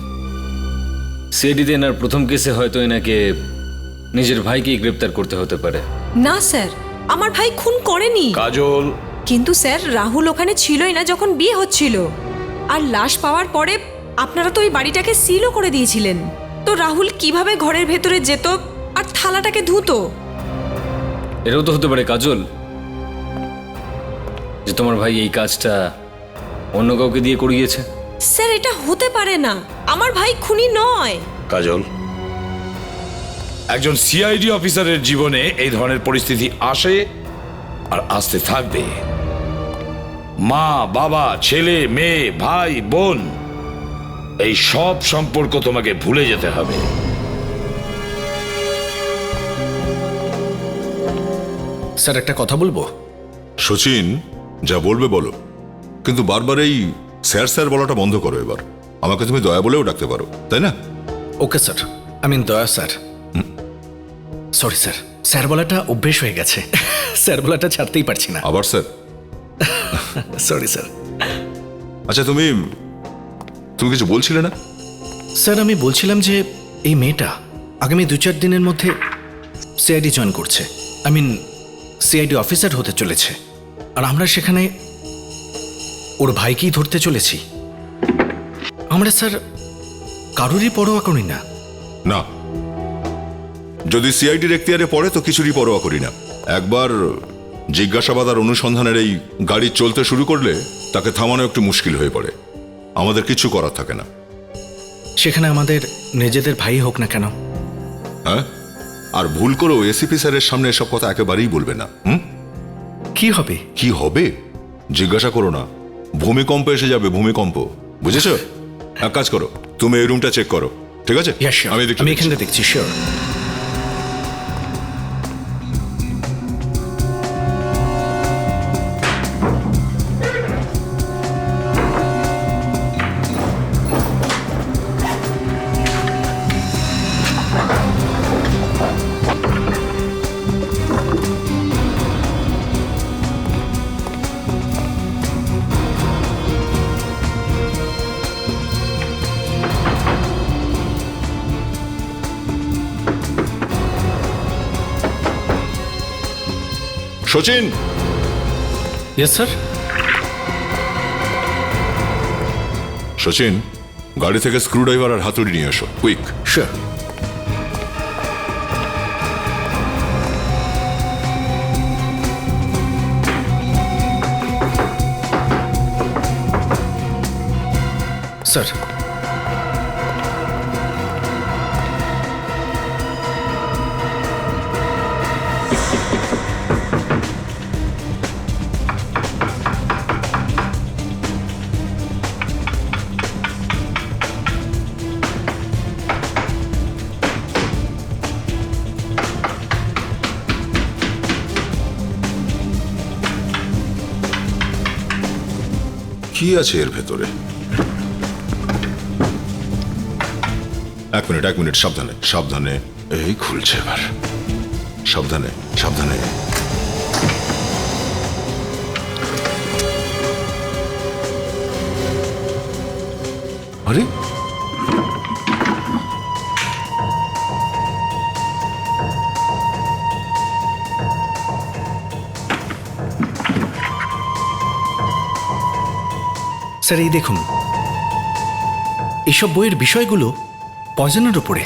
সিআইডিতে এনার প্রথম কেসে হয়তো এনাকে নিজের ভাইকেই গ্রেপ্তার করতে হতে পারে। না স্যার, আমার ভাই খুন করেনি। কাজল, কিন্তু স্যার রাহুল ওখানে ছিলই না যখন বিয়ে হচ্ছিল। আর লাশ পাওয়ার পরে আপনারা তো ওই বাড়িটাকে সিলও করে দিয়েছিলেন। তো রাহুল কিভাবে ঘরের ভেতরে যেত আর থালাটাকে ধুতো? এটাও তো হতে পারে কাজল, যে তোমার ভাই এই কাজটা অন্য কাউকে দিয়ে করিয়েছে। স্যার এটা হতে পারে না, আমার ভাই খুনি নয়। কাজল, একজন সিআইডি অফিসারের জীবনে এই ধরনের পরিস্থিতি আসে আর আসতে থাকবে। মা, বাবা, ছেলে, মেয়ে, ভাই, বোন, এই সব সম্পর্ক তোমাকে ভুলে যেতে হবে। স্যার একটা কথা বলবো? সচিন, যা বলবে বলো, কিন্তু বারবার এই স্যার স্যার বলাটা বন্ধ করো। এবার আমাকে তুমি দয়া বলেও ডাকতে পারো, তাই না? ওকে স্যার, আমি দয়া স্যার। সরি স্যার, স্যার বলাটা অভ্যেস হয়ে গেছে। স্যার বলাটা ছাড়তেই পারছি না। আবার স্যার? Sorry sir. আচ্ছা, তুমি কিছু বলছিলে না? স্যার আমি বলছিলাম যে এই মেয়েটা আগামী 2-4 দিনের মধ্যে সিআইডি জয়েন করছে। সিআইডি অফিসার হতে চলেছে। আর আমরা সেখানে ওর ভাইকেই ধরতে চলেছি। আমরা স্যার কারোরই পরোয়া করি না। না, যদি সিআইডির এখতিয়ারে পড়ে তো কিছুরই পরোয়া করি না। একবার জিজ্ঞাসাবাদ আর অনুসন্ধানের এই গাড়ি চলতে শুরু করলে তাকে থামানো একটু মুশকিল হয়ে পড়ে। আমাদের কিছু করার থাকে না। সেখানে আমাদের নিজেদের ভাই হোক না কেন? হ্যাঁ, আর ভুল করেও এসিপি স্যারের সামনে এসব কথা একেবারেই বলবে না। কি হবে? কি হবে জিজ্ঞাসা করো না। ভূমিকম্প এসে যাবে, ভূমিকম্প, বুঝেছো? এক কাজ করো, তুমি এই রুমটা চেক করো, ঠিক আছে? আমি এখানটা দেখছি, sure. Sachin. Yes sir. Sachin, গাড়ি থেকে স্ক্রুড্রাইভার আর হাতুড়ি নিয়ে এসো, কুইক। শিওর। স্যার, কি আছে এর ভেতরে? এক মিনিট, সাবধানে সাবধানে। এই খুলছে এবার, সাবধানে সাবধানে। আরে স্যার, এই দেখুন, এইসব বইয়ের বিষয়গুলো পয়জনের উপরে।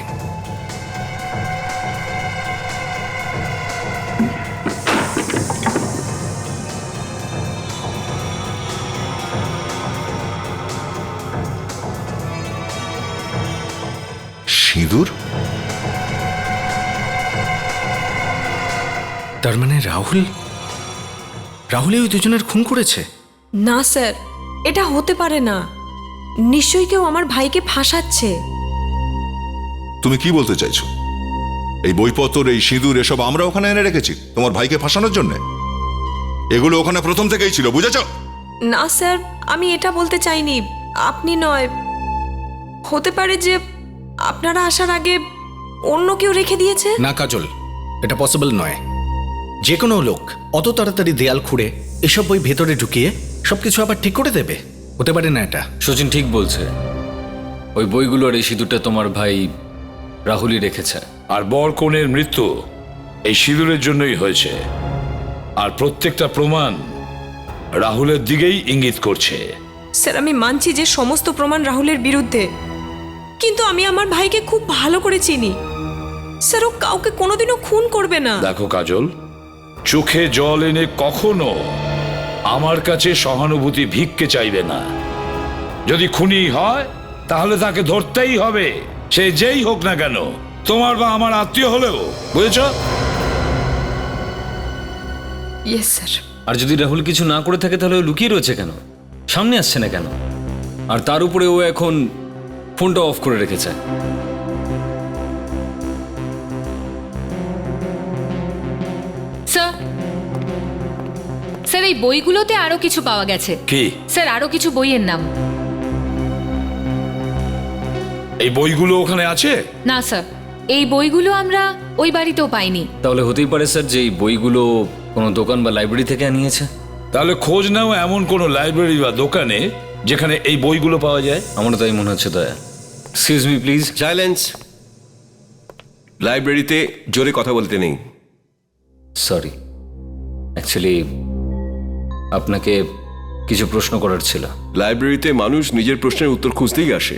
সিঁদুর? তার মানে রাহুলই ওই দুজনের খুন করেছে? না স্যার, এটা হতে পারে না। নিশ্চয়ই কেউ আমার ভাইকে ফাঁসাচ্ছে। তুমি কি বলতে চাইছো? এই বইপত্র, এই সিঁদুর, এসব আমরা ওখানে এনে রেখেছি তোমার ভাইকে ফাঁসানোর জন্য? এগুলো ওখানে প্রথম থেকেই ছিল, বুঝেছো? না স্যার, আমি এটা বলতে চাইনি। আপনি নয়, হতে পারে যে আপনারা আসার আগে অন্য কেউ রেখে দিয়েছে। না কাজল, এটা পসিবল নয়। যে কোনো লোক অত তাড়াতাড়ি দেয়াল খুঁড়ে এসব বই ভেতরে ঢুকিয়ে সবকিছু আবার ঠিক করে দেবে? হতে পারে না এটা। সচিন ঠিক বলছে, ওই বইগুলোর এই সিঁদুরটা তোমার ভাই রাহুলই রেখেছে। আর বর কনের মৃত্যু এই সিঁদুরের জন্যই হয়েছে। আর প্রত্যেকটা প্রমাণ রাহুলের দিকেই ইঙ্গিত করছে। স্যার, আমি মানছি যে সমস্ত প্রমাণ রাহুলের বিরুদ্ধে, কিন্তু আমি আমার ভাইকে খুব ভালো করে চিনি। স্যার, ও কাউকে কোনোদিনও খুন করবে না। দেখো কাজল, চোখে জল এনে কখনো আমার কাছে সহানুভূতি ভিক্ষে চাইবে না। যদি খুনি হয় তাহলে তাকে ধরতেই হবে, সে যেই হোক না কেন, তোমার বা আমার আত্মীয় হলেও, বুঝেছ? Yes sir. আর যদি রাহুল কিছু না করে থাকে তাহলে ও লুকিয়ে রয়েছে কেন? সামনে আসছে না কেন? আর তার উপরে ও এখন ফোনটা অফ করে রেখেছে। স্যার, এই বইগুলোতে আরো কিছু পাওয়া গেছে। কি? স্যার, আরো কিছু বইয়ের নাম। এই বইগুলো ওখানে আছে? না স্যার, এই বইগুলো আমরা ওই বাড়িতেও পাইনি। তাহলে হতেই পারে স্যার যে এই বইগুলো কোনো দোকান বা লাইব্রেরি থেকে আনিয়েছে। তাহলে খোঁজ নাও এমন কোনো লাইব্রেরি বা দোকানে যেখানে এই বইগুলো পাওয়া যায়। আমারও তাই মনে হচ্ছে। দয়া, এক্সকিউজ মি প্লিজ। সাইলেন্স। লাইব্রেরিতে জোরে কথা বলতে নেই। সরি, অ্যাকচুয়ালি আপনাকে কিছু প্রশ্ন করার ছিল। লাইব্রেরিতে মানুষ নিজের প্রশ্নের উত্তর খুঁজতেই আসে।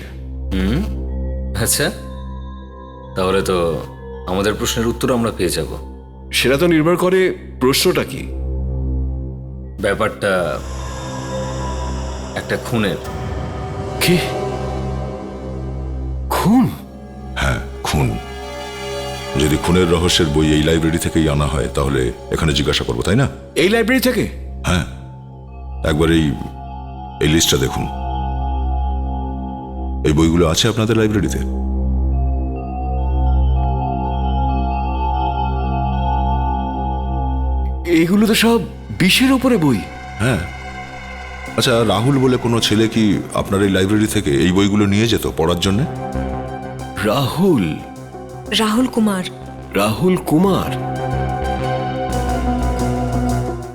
আচ্ছা, তাহলে তো আমাদের প্রশ্নের উত্তর আমরা পেয়ে যাব। সেটা তো নির্ভর করে প্রশ্নটা কি। ব্যাপারটা একটা খুনের। কি খুন? হ্যাঁ, খুন। যদি খুনের রহস্যের বই এই লাইব্রেরি থেকেই আনা হয় তাহলে এখানে জিজ্ঞাসা করবো, তাই না? এই লাইব্রেরি থেকে? হ্যাঁ, একবার এই লিস্টটা দেখুন। এই বইগুলো আছে আপনাদের লাইব্রেরিতে? এগুলো তো সব বিষের ওপরে বই। হ্যাঁ। আচ্ছা, রাহুল বলে কোনো ছেলে কি আপনার এই লাইব্রেরি থেকে এই বইগুলো নিয়ে যেত পড়ার জন্য? রাহুল? রাহুল কুমার। রাহুল কুমার?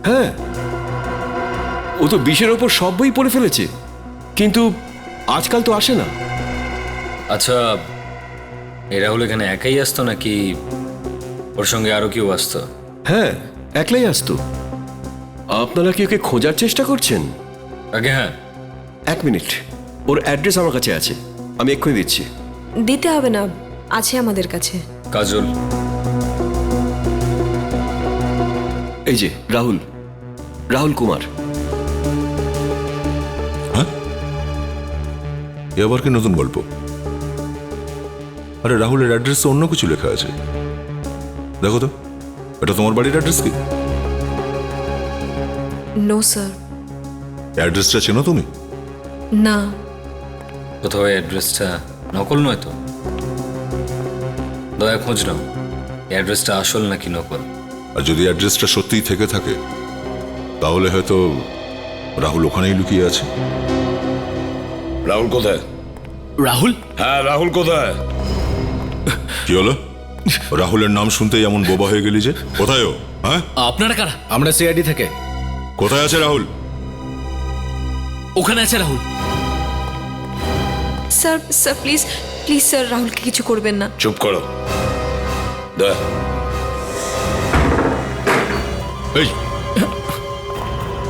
হ্যাঁ, ও তো বিষের ওপর সব বই পড়ে ফেলেছে, কিন্তু আজকাল তো আসে না। আচ্ছা, এ রাহুল এখানে একাই আসতো নাকি ওর সঙ্গে আরো কেউ আসতো? হ্যাঁ, একলাই আসতো। আপনারা কি ওকে খোঁজার চেষ্টা করছেন? আগে হ্যাঁ। 1 মিনিট, ওর অ্যাড্রেস আমার কাছে আছে, আমি এক্ষুনি দিচ্ছি। দিতে হবে না, আছে আমাদের কাছে। কাজল, এই যে রাহুল, রাহুল কুমার। হ্যাঁ, এ আবার কি নতুন গল্প? আরে রাহুলের অ্যাড্রেস তো অন্য কিছু লেখা আছে। দেখো তো, এটা তোমার বাড়ির অ্যাড্রেস কি? No sir. অ্যাড্রেসটা চেনো তুমি? না। কোথাও অ্যাড্রেসটা নকল নয় তো? দয়া খোঁজ নাও, অ্যাড্রেসটা আসল নাকি নকল। আর যদি অ্যাড্রেসটা সত্যিই থেকে থাকে তাহলে হয়তো রাহুল ওখানেই লুকিয়ে আছে। রাহুল কোথায়? রাহুল? হ্যাঁ, রাহুল কোথায়? কি হলো? রাহুলের নাম শুনতেই এমন বোবা হয়ে গেলি যে? কোথায় ও? হ্যাঁ, আপনারা কারা? আমরা সিআইডি থেকে। কোথায় আছে রাহুল? ওখানে আছে Rahul. Sir, sir please, please sir, রাহুলকে কিছু করবেন না। চুপ করো। দেখ, এই,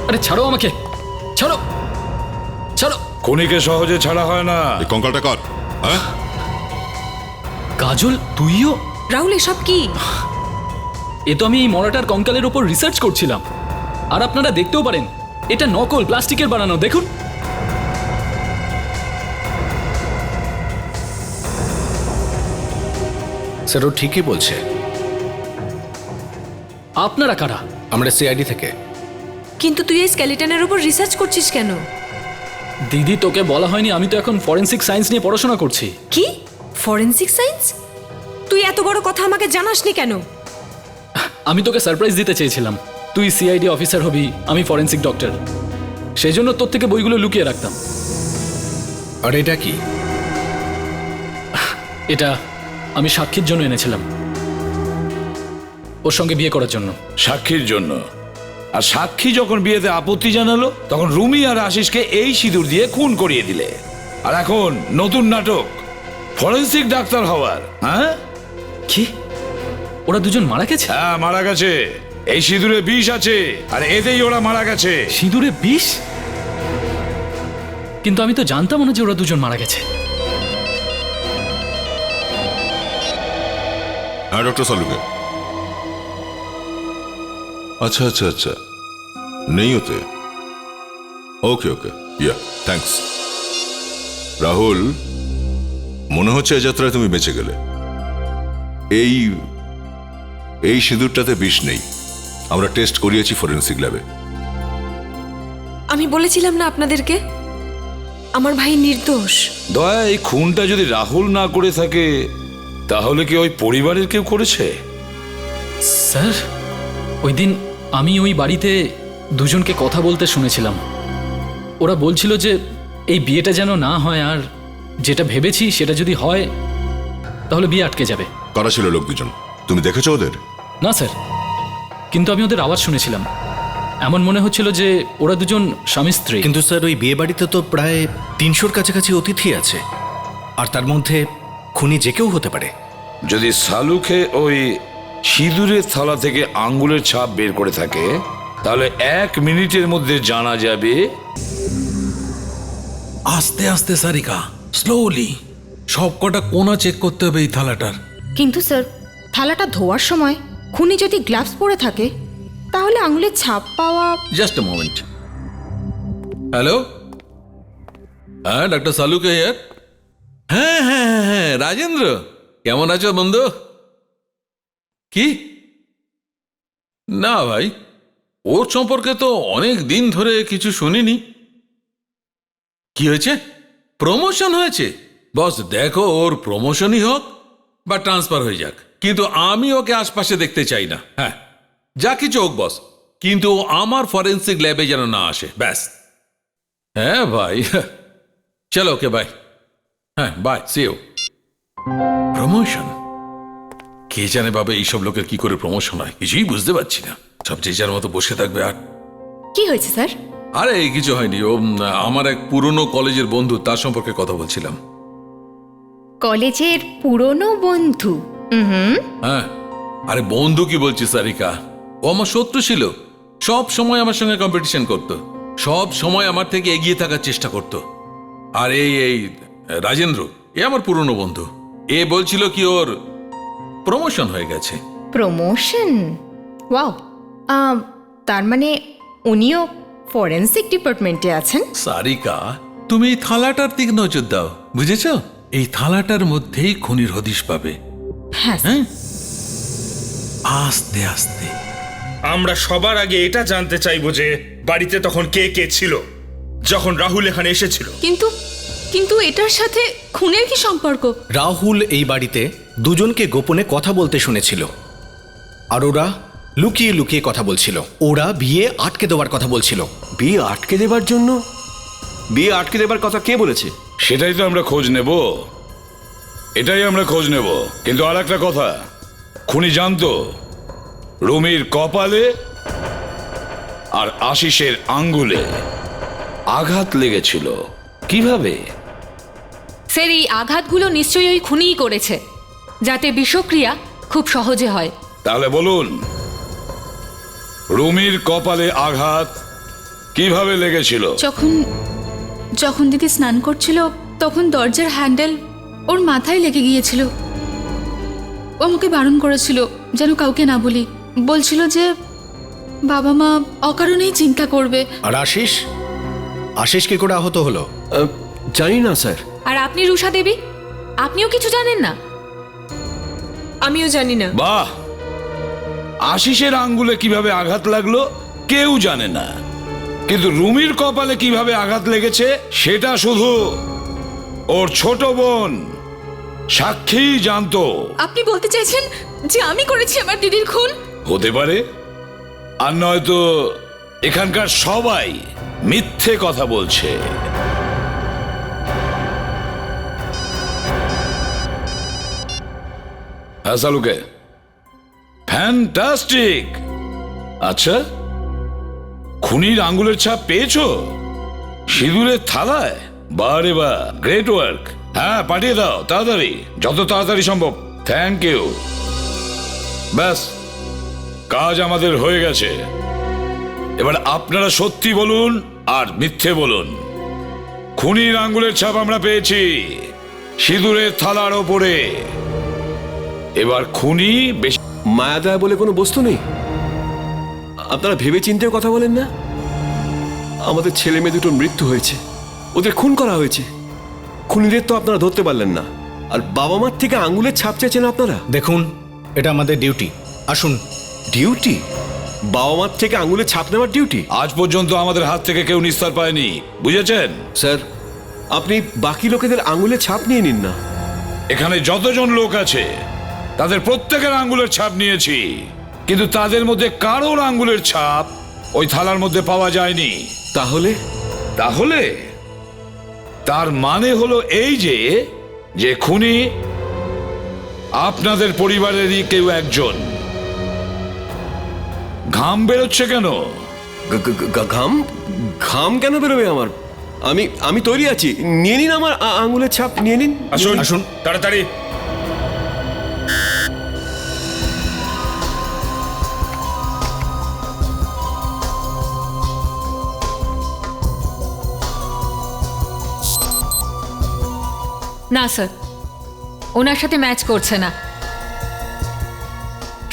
আরে ছাড়ো আমাকে, ছাড়ো, ছাড়ো। খুনিকে সহজে ছাড়া হয় না। এই কঙ্কালটা কার? হ্যাঁ, কাজল, তুইও? রাহুল, এসব কি? এ তো আমি এই মরাটার কঙ্কালের উপর রিসার্চ করছিলাম। আর আপনারা দেখতেও পারেন, এটা নকল প্লাস্টিকের বানানো, দেখুন। স্যার, ও ঠিকই বলছে। আপনারা কারা? আমরা সিআইডি থেকে। কিন্তু তুই এই স্কেলিটনের উপর রিসার্চ করছিস কেন? দিদি, তোকে বলা হয়নি আমি তো এখন ফরেনসিক সায়েন্স নিয়ে পড়াশোনা করছি। কি? Forensic science? তুই এত বড় কথা আমাকে জানাসনি কেন? আমি তোকে সারপ্রাইজ দিতে চেয়েছিলাম। তুই সিআইডি অফিসার হবি, আমি ফরেনসিক ডক্টর। সেই জন্য তোর থেকে বইগুলো লুকিয়ে রাখতাম। আর এটা কি? এটা আমি সাক্ষীর জন্য এনেছিলাম, ওর সঙ্গে বিয়ে করার জন্য। সাক্ষীর জন্য? আর সাক্ষী যখন বিয়েতে আপত্তি জানালো তখন রুমি আর আশিসকে এই সিঁদুর দিয়ে খুন করিয়ে দিলে। আর এখন নতুন নাটক, ফরেনসিক ডাক্তার হওয়ার। হ্যাঁ, কি? ওরা দুজন মারা গেছে? হ্যাঁ, মারা গেছে। এই সিঁদুরে বিষ আছে আর এতেই ওরা মারা গেছে। সিঁদুরে বিষ? কিন্তু আমি তো জানতাম না যে ওরা দুজন মারা গেছে। হ্যাঁ ডক্টর সালুকে। আচ্ছা আচ্ছা আচ্ছা, নেই ওতে। ওকে ওকে, ইয়া, থ্যাঙ্কস। রাহুল, মনে হচ্ছে এ যাত্রায় তুমি বেঁচে গেলে। এই সিঁদুরটাতে বিষ নেই, আমরা টেস্ট করিয়েছি ফরেনসিক ল্যাবে। আমি বলেছিলাম না আপনাদেরকে, আমার ভাই নির্দোষ। দয়া, এই খুনটা যদি রাহুল না করে থাকে তাহলে কি ওই পরিবারের কেউ করেছে? স্যার, ওই দিন আমি ওই বাড়িতে দুজনকে কথা বলতে শুনেছিলাম। ওরা বলছিল যে এই বিয়েটা যেন না হয়, আর যেটা ভেবেছি সেটা যদি হয় তাহলে বিয়ে আটকে যাবে। কারা ছিল লোক দুজন? তুমি দেখেছো ওদের? না স্যার, কিন্তু আমি ওদের আওয়াজ শুনেছিলাম। এমন মনে হচ্ছিল যে ওরা দুজন স্বামী স্ত্রী। কিন্তু স্যার, ওই বিয়ে বাড়িতে তো প্রায় 300-র কাছাকাছি অতিথি আছে, আর তার মধ্যে খুনি যে কেউ হতে পারে। যদি সালুকে ওই সিঁদুরের থালা থেকে আঙ্গুলের ছাপ বের করে থাকে তাহলে 1 মিনিটের মধ্যে জানা যাবে। আস্তে আস্তে সারিকা, স্লোলি। সব কটা কোনা চেক করতে হবে এই থালাটার। কিন্তু স্যার, থালাটা ধোয়ার সময় খুনি যদি গ্লাভস পরে থাকে তাহলে আঙুলের ছাপ পাওয়া। Just a moment. হ্যালো, হ্যাঁ ডক্টর সালুকে হিয়ার। হ্যাঁ হ্যাঁ হ্যাঁ হ্যাঁ, রাজেন্দ্র কেমন আছো বন্ধু? কি না ভাই, ওর সম্পর্কে তো অনেক দিন ধরে কিছু শুনিনি। কি হয়েছে? প্রমোশন হয়েছে? বস দেখো, ওর প্রমোশনই হোক বা ট্রান্সফার হয়ে যাক, কিন্তু আমি ওকে আশপাশে দেখতে চাই না। হ্যাঁ, যা কিছু হোক বস, কিন্তু ও আমার ফরেন্সিক ল্যাবে যেন না আসে, ব্যাস। হ্যাঁ ভাই, চলো ওকে বাই। হ্যাঁ বাই, সি ইউ। প্রমোশন? কে জানে বাবা এইসব লোকের কি করে প্রমোশন হয়, কিছুই বুঝতে পারছি না। সব যে যার মতো বসে থাকবে। আর কি হয়েছে স্যার? আরে এই কিছু হয়নি, ও আমার এক পুরনো কলেজের বন্ধু, তার সম্পর্কে কথা বলছিলাম। কলেজের পুরনো বন্ধু? হ্যাঁ, আরে বন্ধু কি বলছি সারিকা, ও আমার শত্রু ছিল। সব সময় আমার সঙ্গে কম্পিটিশন করত, সব সময় আমার থেকে এগিয়ে থাকার চেষ্টা করত। আর এই রাজেন্দ্র, এ আমার পুরনো বন্ধু, এ বলছিল কি ওর প্রমোশন হয়ে গেছে। প্রমোশন? ওয়াও, তার মানে উনিও ফরেন্সিক ডিপার্টমেন্টে আছেন? সারিকা, তুমি এই থালাটার দিকে নজর দাও, বুঝেছ? এই থালাটার মধ্যেই খুনির হদিশ পাবে। হ্যাঁ। আস্তে আস্তে। আমরা সবার আগে এটা জানতে চাইবো যে বাড়িতে তখন কে কে ছিল যখন রাহুল এখানে এসেছিল। কিন্তু কিন্তু এটার সাথে খুনের কি সম্পর্ক? রাহুল এই বাড়িতে দুজনকে গোপনে কথা বলতে শুনেছিল, আর ওরা লুকিয়ে লুকিয়ে কথা বলছিল। ওরা বিয়ে আটকে দেওয়ার কথা বলছিল। বিয়ে আটকে দেবার জন্য? বিয়ে আটকে দেবার কথা কে বলেছে? সেটাই তো আমরা খোঁজ নেব, এটাই আমরা খোঁজ নেব। কিন্তু আর একটা কথা, খুনি জানতো রুমির কপালে আর আশিসের আঙ্গুলে আঘাত লেগেছিল। কিভাবে? স্যার, এই আঘাতগুলো নিশ্চয়ই ওই খুনিই করেছে, যাতে বিষক্রিয়া খুব সহজে হয়। তাহলে বলুন, রুমির কপালে আঘাত কিভাবে লেগেছিল? যখন দিদি স্নান করছিল তখন দরজার হ্যান্ডেল ওর মাথায় লেগে গিয়েছিল। ও আমাকে বারণ করেছিল যেন কাউকে না বলি, বলছিল যে বাবা মা অকারণেই চিন্তা করবে। আর আশিস কি করে আহত হলো? জানি না স্যার। আর আপনি রুষা দেবী, আপনিও কিছু জানেন না? আমিও জানি না। বাহ, আশিসের আঙ্গুলে কিভাবে আঘাত লাগলো কেউ জানে না, কিন্তু রুমির কপালে কিভাবে আঘাত লেগেছে সেটা শুধু ওর ছোট বোন সাক্ষী জানতো। আপনি বলতে চাইছেন যে আমি করেছি আমার দিদির খুন? হতে পারে, আর নয়তো এখানকার সবাই মিথ্যে কথা বলছে। হ্যাঁ সালুকে, ফ্যান্টাস্টিক। আচ্ছা, খুনির আঙ্গুলের ছাপ পেয়েছো সিঁদুরের থালায়? বারে বা, গ্রেট ওয়ার্ক। হ্যাঁ, পাঠিয়ে দাও তাড়াতাড়ি, যত তাড়াতাড়ি সম্ভব। Thank you. ব্যাস, কাজ আমাদের হয়ে গেছে। এবার আপনারা সত্যি বলুন আর মিথ্যে বলুন। খুনির আঙ্গুলের ছাপ আমরা পেয়েছি সিঁদুরের থালার ওপরে। এবার খুনি বেশি মায়াদয়া বলে কোনো বস্তু নেই? আপনারা ভেবে চিন্তেও কথা বলেন না? আমাদের ছেলে মেয়ে দুটোর মৃত্যু হয়েছে, ওদের খুন করা হয়েছে, খুনিদের তো আপনারা ধরতে পারলেন না, আর বাবা মার থেকে আঙ্গুলের ছাপ চেয়েছেন আপনারা। দেখুন, এটা আমাদের ডিউটি। আসুন। ডিউটি? বাবা মার থেকে আঙ্গুলের ছাপ নেওয়ার ডিউটি? আজ পর্যন্ত আমাদের হাত থেকে কেউ নিস্তার পায়নি, বুঝেছেন? স্যার, আপনি বাকি লোকেদের আঙ্গুলের ছাপ নিয়ে নিন না। এখানে যতজন লোক আছে তাদের প্রত্যেকের আঙ্গুলের ছাপ নিয়েছি, কিন্তু তাদের মধ্যে কারোর আঙ্গুলের ছাপ ওই থালার মধ্যে পাওয়া যায়নি। তাহলে তার মানে হলো এই যে খুনি আপনাদের পরিবারেরই কেউ একজন। ঘাম বেরোচ্ছে কেন? ঘাম কেন বেরোবে আমার? আমি তৈরি আছি, নিয়ে নিন আমার আঙ্গুলের ছাপ, নিয়ে নিন। আসুন তাড়াতাড়ি। না স্যার, ওনার সাথে ম্যাচ করছে না।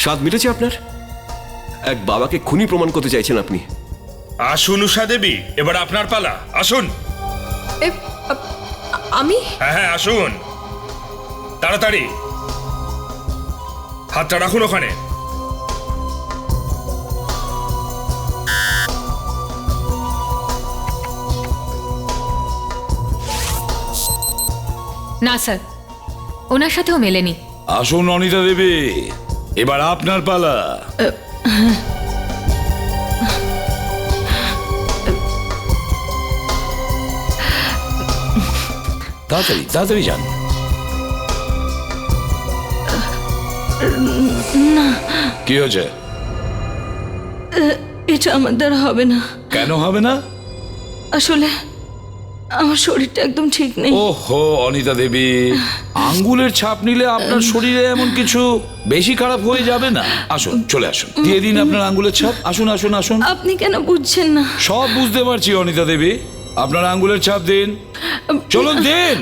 স্বাদ মিটেছে আপনার? এক বাবাকে খুনি প্রমাণ করতে চাইছেন আপনি। আসুন উষা দেবী, এবার আপনার পালা, আসুন। আমি হ্যাঁ হ্যাঁ আসুন, তাড়াতাড়ি হাতটা রাখুন ওখানে। না স্যার, ওনার সাথেও মেলেনি। আসুন অনিতা দেবী, এবার আপনার পালা। তাড়াতাড়ি তাড়াতাড়ি যান। কি হয়েছে? এটা আমার দ্বারা হবে না। কেন হবে না? আসলে আমার শরীরটা একদম ঠিক নেই। ওহো অনিতা দেবী, আঙ্গুলের ছাপ নিলে আপনার শরীরে এমন কিছু বেশি খারাপ হয়ে যাবে না। আসুন, চলে আসুন, দিয়ে দিন আপনার আঙ্গুলের ছাপ। আসুন আসুন আসুন। আপনি কেন বুঝছেন না? সব বুঝতে পারছি অনিতা দেবী, আপনার আঙ্গুলের ছাপ দিন। চলুন দিন,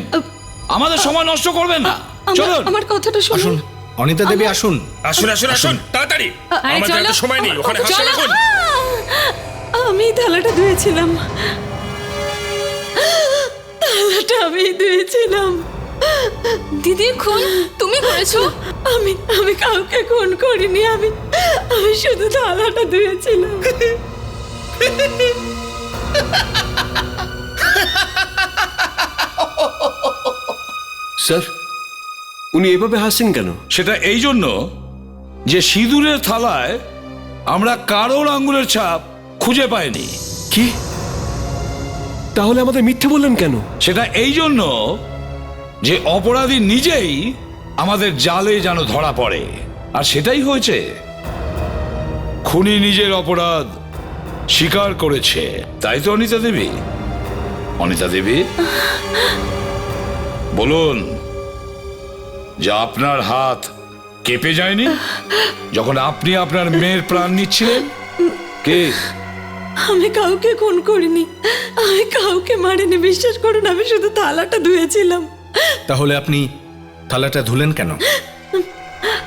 আমাদের সময় নষ্ট করবেন না। চলুন, আমার কথাটা শুনুন। অনিতা দেবী আসুন। আসুন আসুন আসুন, তাড়াতাড়ি, আমাদের এত সময় নেই, ওখানে হাসি রাখুন। আমি থালাটা ধুয়েছিলাম, থালাটা আমি ধুয়েছিলাম। দিদি খুন তুমি করেছো? আমি কাউকে খুন করিনি, আমি শুধু থালাটা ধুয়েছিলাম। স্যার, উনি এভাবে হাসছেন কেন? সেটা এই জন্য যে সিঁদুরের থালায় আমরা কারোর আঙ্গুলের ছাপ খুঁজে পাইনি। কি? তাহলে আমাদের মিথ্যে বললেন কেন? সেটা এই জন্য যে অপরাধী নিজেই আমাদের জালে যেন ধরা পড়ে, আর সেটাই হয়েছে। খুনি নিজের অপরাধ স্বীকার করেছে, তাই তো অনিতা দেবী? অনিতা দেবী বলুন যে আপনার হাত কেঁপে যায়নি যখন আপনি আপনার মেয়ের প্রাণ নিচ্ছিলেন? কে? আমি কাউকে খুন করিনি, আমি কাউকে মারিনি, বিশ্বাস করুন। আমি শুধু থালাটা ধুয়েছিলাম। তাহলে আপনি থালাটা ধুলেন কেন?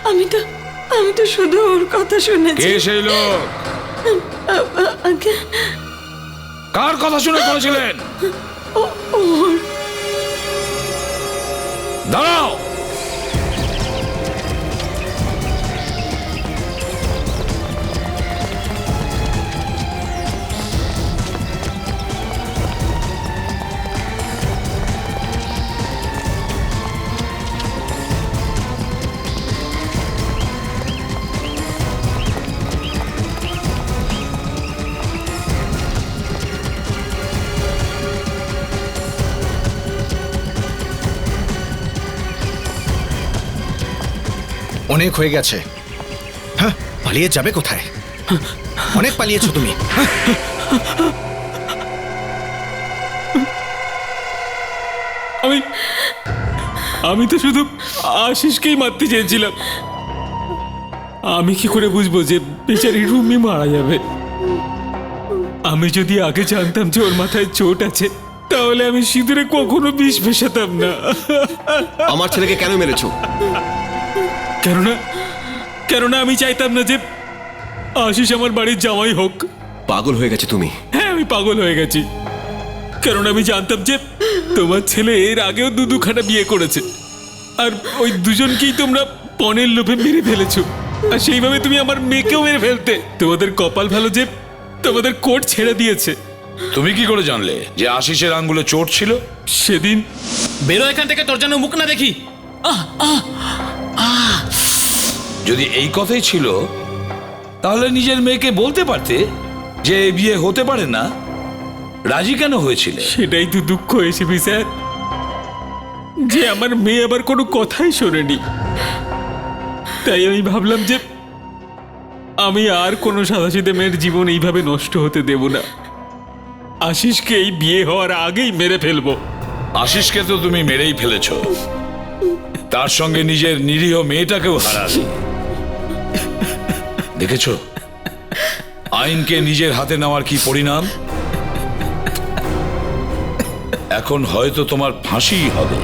আমি তো শুধু ওর কথা শুনেছি। কে সেই লোক? কার কথা শুনে করেছিলেন? দাঁড়াও, অনেক হয়ে গেছে। হ্যাঁ, পালিয়ে যাবে কোথায়? অনেক পালিয়েছো তুমি। আমি তো শুধু আশিসকেই মারতে চেয়েছিলাম। আমি কি করে বুঝবো যে বেচারি রুমি মারা যাবে? আমি যদি আগে জানতাম যে ওর মাথায় চোট আছে, তাহলে আমি সিঁদুরে কখনো বিষ মেশাতাম না। আমার ছেলেকে কেন মেরেছো? কেননা আমি চাইতাম না যে আশিস আমার বাড়ির জামাই হোক। পাগল হয়ে গেছে তুমি। হ্যাঁ, আমি পাগল হয়ে গেছি, কারণ আমি জানতাম যে তোমার ছেলে এর আগেও দুখানা বিয়ে করেছে, আর ওই দুজনকেই তোমরা পণের লোভে মেরে ফেলেছো, আর সেইভাবে তুমি আমার মেয়েকেও মেরে ফেলতে। তোমাদের কপাল ভালো যে তোমাদের কোর্ট ছেড়ে দিয়েছে। তুমি কি করে জানলে যে আশিসের আঙ্গুলে চোট ছিল? সেদিন বেরো এখান থেকে, তোর যেন মুখ না দেখি। যদি এই কথাই ছিল তাহলে নিজের মেয়েকে বলতে পারতে যে এই বিয়ে হতে পারে না। রাজি কেন হয়েছিল? সেটাই তো দুঃখ এসেবি স্যার, যে আমার মেয়ে আবার কোনো কথাই শোনেনি। তাই আমি ভাবলাম যে আমি আর কোনো সাদাসিধে মেয়ের জীবন এইভাবে নষ্ট হতে দেব না। আশিসকে এই বিয়ে হওয়ার আগেই মেরে ফেলবো। আশিসকে তো তুমি মেরেই ফেলেছ, তার সঙ্গে নিজের নিরীহ মেয়েটাকেও হারালে। দেখেছ আইনকে নিজের হাতে নেওয়ার কি পরিণাম? এখন হয়তো তোমার ফাঁসিই হবে।